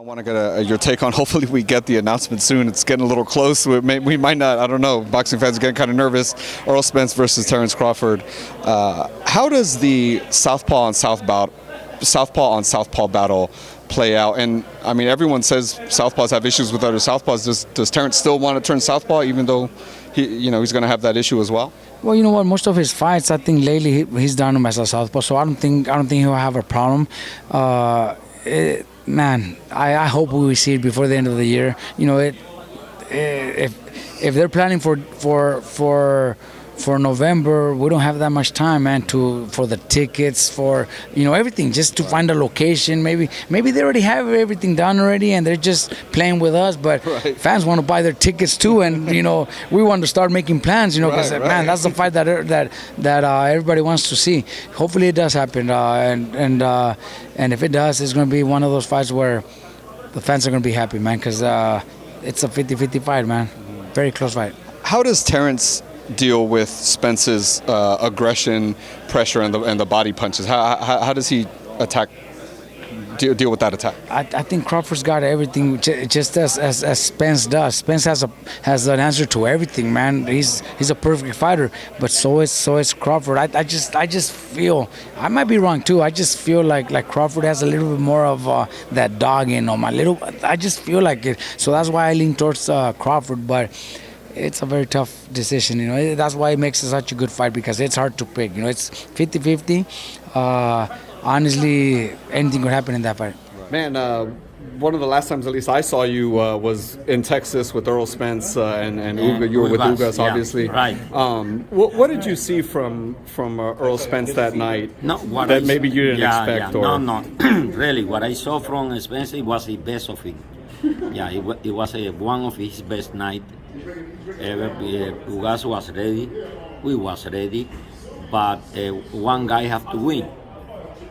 want to get your take on. Hopefully, we get the announcement soon. It's getting a little close. We might not. I don't know. Boxing fans are getting kind of nervous. Errol Spence versus Terence Crawford. How does the southpaw on southpaw battle play out? And I mean, everyone says southpaws have issues with other southpaws. Does Terence still want to turn southpaw, even though he's going to have that issue as well? Well, you know what? Most of his fights, I think lately he's done them as a southpaw. So I don't think he'll have a problem. Man, I hope we will see it before the end of the year. You know, if they're planning for November, we don't have that much time, man, for the tickets, for everything, just to find a location. Maybe they already have everything done already, and they're just playing with us. But fans want to buy their tickets too, and we want to start making plans. Because man, that's the fight that everybody wants to see. Hopefully, it does happen, and if it does, it's going to be one of those fights where the fans are going to be happy, man, because it's a 50-50 fight, man. Very close fight. How does Terence deal with Spence's aggression, pressure, and the body punches? How does he deal with that attack? I think Crawford's got everything, just as Spence does. Spence has an answer to everything, man. He's a perfect fighter, but so is Crawford. I just feel, I might be wrong too. I just feel like Crawford has a little bit more of that dog in him. I just feel like it. So that's why I lean towards Crawford, but it's a very tough decision, That's why it makes it such a good fight, because it's hard to pick. It's 50-50. Honestly, anything could happen in that fight. Man, one of the last times, at least I saw you, was in Texas with Errol Spence and Ugas. You were with Ugas, obviously. Yeah, right. What did you see from Errol Spence that night that maybe you didn't expect? Yeah. No. Really, what I saw from Spence was the best of him. Yeah, it was one of his best nights. Ugas was ready, we was ready, but one guy have to win,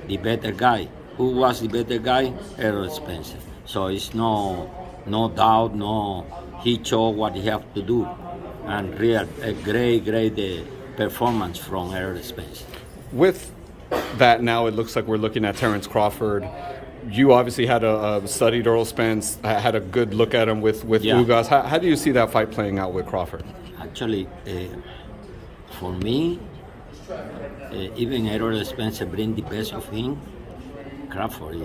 the better guy. Who was the better guy? Errol Spence. So it's no doubt, he showed what he have to do, and a great performance from Errol Spence. With that, now it looks like we're looking at Terence Crawford. You obviously had studied Errol Spence, had a good look at him with Ugas. How do you see that fight playing out with Crawford? Actually, for me, even Errol Spence bring the best of him. Crawford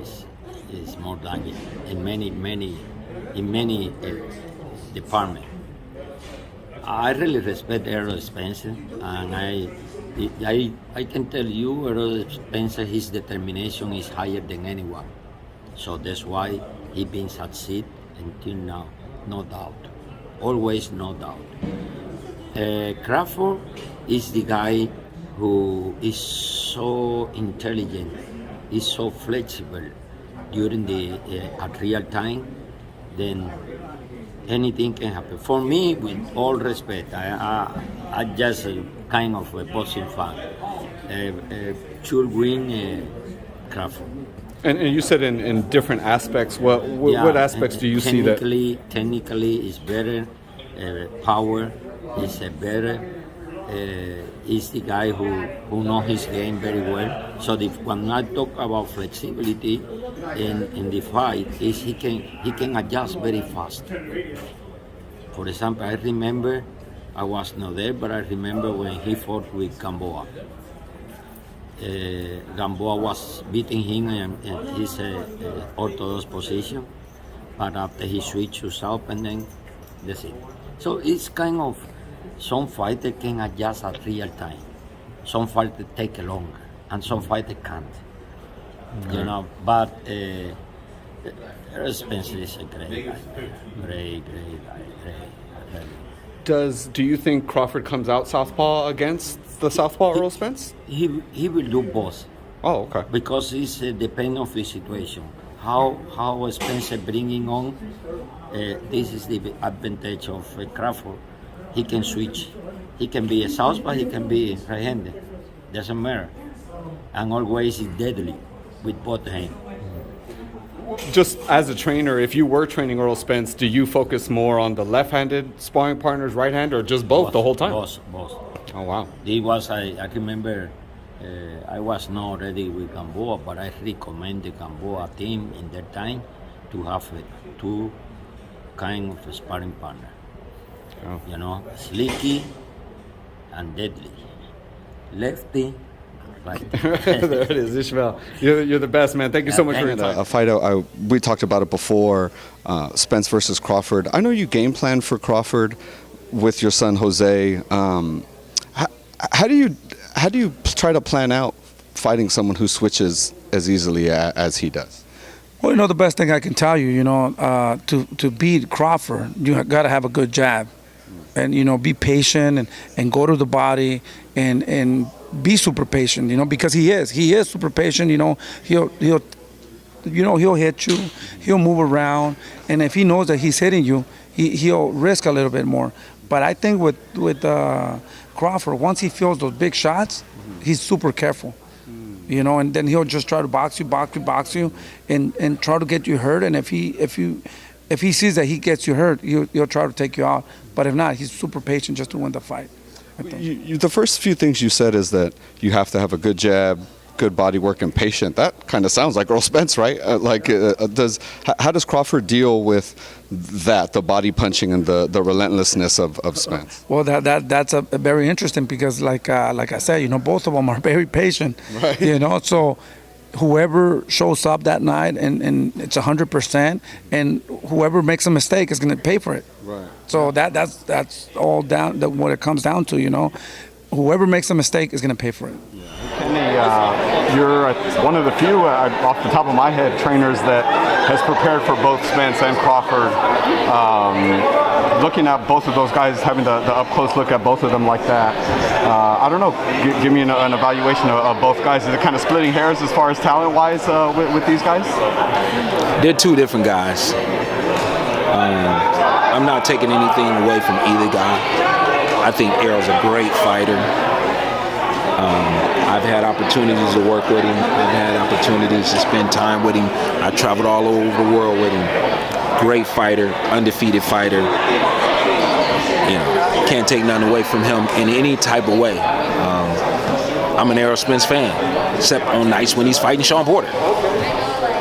is more than it in many departments. I really respect Errol Spence, and I can tell you, Errol Spence, his determination is higher than anyone. So that's why he been succeed until now, no doubt. Always no doubt. Crawford is the guy who is so intelligent, is so flexible during at real time. Then anything can happen. For me, with all respect, I just kind of a boxing fan. Should win Crawford. And you said in different aspects. What aspects do you see that? Technically, is better. Power is better. Is the guy who knows his game very well. So when I talk about flexibility in the fight, is he can adjust very fast. For example, I remember, I was not there, but I remember when he fought with Gamboa. Gamboa was beating him in his orthodox position, but after he switched to south, and then that's it. So it's kind of, some fighters can adjust at real time. Some fighters take longer, and some fighters can't. Okay. But Spence is a great guy. Great guy. Do you think Crawford comes out southpaw against the southpaw Errol Spence? He will do both. Oh, okay. Because it's depend of the situation. How Spence bringing on. This is the advantage of Crawford. He can switch. He can be a southpaw. He can be right-handed. Doesn't matter. And always is deadly with both hands. Just as a trainer, if you were training Errol Spence, do you focus more on the left-handed sparring partners, right-handed, or just both the whole time? Both. Oh, wow. I remember I was not ready with Gamboa, but I recommended Gamboa team in that time to have two kind of sparring partner. Oh. You know, slicky and deadly. Lefty, righty. There it is, Ismael. You're the best, man. Thank you so much for your time. A fight we talked about it before, Spence versus Crawford. I know you game plan for Crawford with your son Jose. How do you try to plan out fighting someone who switches as easily as he does? Well, the best thing I can tell you, to beat Crawford, you got to have a good jab, and be patient and go to the body and be super patient, because he is super patient. He'll hit you, he'll move around, and if he knows that he's hitting you, he'll risk a little bit more. But I think with Crawford, once he feels those big shots, he's super careful. And then he'll just try to box you, and try to get you hurt. And if he sees that he gets you hurt, he'll try to take you out. But if not, he's super patient just to win the fight. The first few things you said is that you have to have a good jab, good body work, and patient. That kind of sounds like Errol Spence, right? How does Crawford deal with that, the body punching and the relentlessness of Spence? Well, that's a very interesting, because like I said, both of them are very patient. Right. So whoever shows up that night and it's 100%, and whoever makes a mistake is going to pay for it. Right. So that's all down what it comes down to. Whoever makes a mistake is going to pay for it. Kenny, you're one of the few, off the top of my head, trainers that has prepared for both Spence and Crawford. Looking at both of those guys, having the up-close look at both of them like that, I don't know, give me an evaluation of both guys. Is it kind of splitting hairs as far as talent-wise with these guys? They're two different guys. I'm not taking anything away from either guy. I think Errol's a great fighter. I've had opportunities to work with him. I've had opportunities to spend time with him. I traveled all over the world with him. Great fighter, undefeated fighter. Can't take nothing away from him in any type of way. I'm an Errol Spence fan, except on nights when he's fighting Shawn Porter.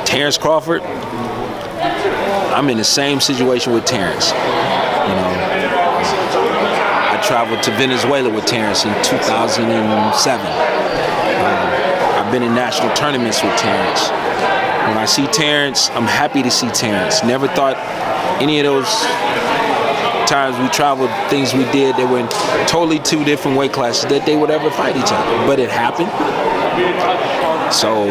Terence Crawford, I'm in the same situation with Terence. I traveled to Venezuela with Terence in 2007. I've been in national tournaments with Terence. When I see Terence, I'm happy to see Terence. Never thought any of those times we traveled, things we did, they were in totally two different weight classes, that they would ever fight each other. But it happened. So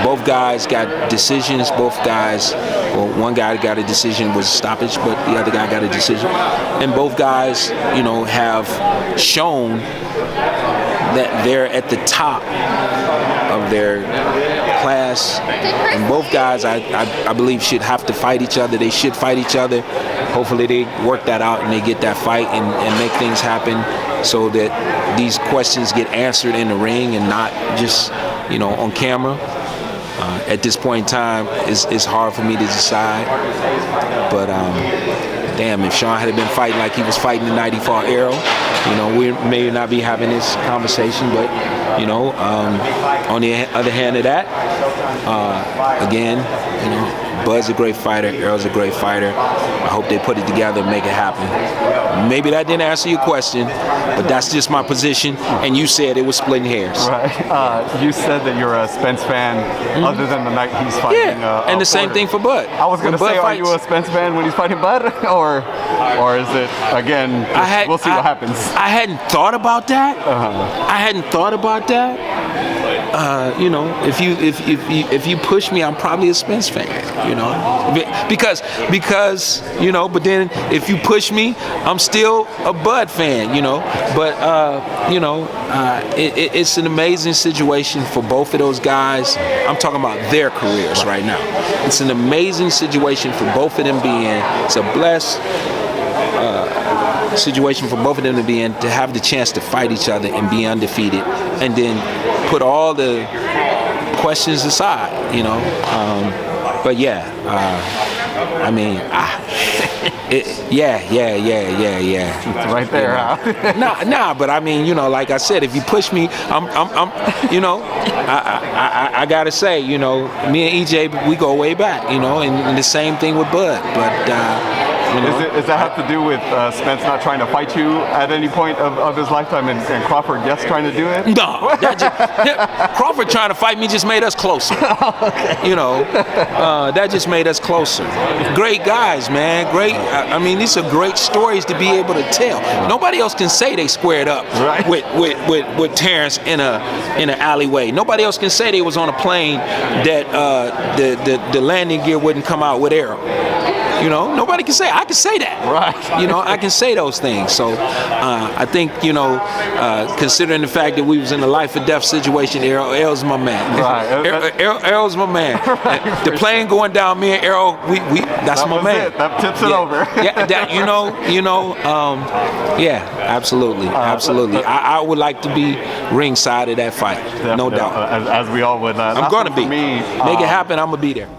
both guys got decisions. Both guys, well, one guy got a decision, was a stoppage, but the other guy got a decision. And both guys, have shown that they're at the top of their class. And both guys, I believe, should have to fight each other. They should fight each other. Hopefully they work that out and they get that fight and make things happen so that these questions get answered in the ring and not just, on camera. At this point in time, it's hard for me to decide. But damn, if Shawn had been fighting like he was fighting the night he fought Errol, we may not be having this conversation. But on the other hand of that, again, Bud's a great fighter, Errol's a great fighter. I hope they put it together and make it happen. Maybe that didn't answer your question, but that's just my position, and you said it was splitting hairs. Right. You said that you're a Spence fan other than the night he's fighting. Yeah, and the same thing for Bud. I was going to say, are you a Spence fan when he's fighting Bud? or is it, again, we'll see what happens? I hadn't thought about that. I hadn't thought about that. If you push me, I'm probably a Spence fan, because but then if you push me, I'm still a Bud fan, but it's an amazing situation for both of those guys. I'm talking about their careers right now. It's an amazing situation for both of them being. It's a blessed situation for both of them to be in, to have the chance to fight each other and be undefeated, and then put all the questions aside, But yeah, Yeah. It's right there, huh? Nah, but I mean, you know, like I said, if you push me, you know, I gotta say, you know, me and EJ, we go way back, you know, and the same thing with Bud, but. You know, Does that have to do with Spence not trying to fight you at any point of his lifetime, and Crawford, yes, trying to do it? No, Crawford trying to fight me just made us closer. Okay. You know, that just made us closer. Great guys, man. Great. I mean, these are great stories to be able to tell. Nobody else can say they squared up with Terence in an alleyway. Nobody else can say they was on a plane that the landing gear wouldn't come out with Errol. You know, nobody can say. I can say that. Right. You know, I can say those things. So I think, you know, considering the fact that we was in a life or death situation, Errol's my man. Right. Errol's my man. Right, the plane going down, me and Errol, that's my man. It. That tips it over. Yeah. That, yeah, absolutely. I would like to be ringside of that fight. No doubt. As we all would. I'm going to be. Make it happen. I'm going to be there.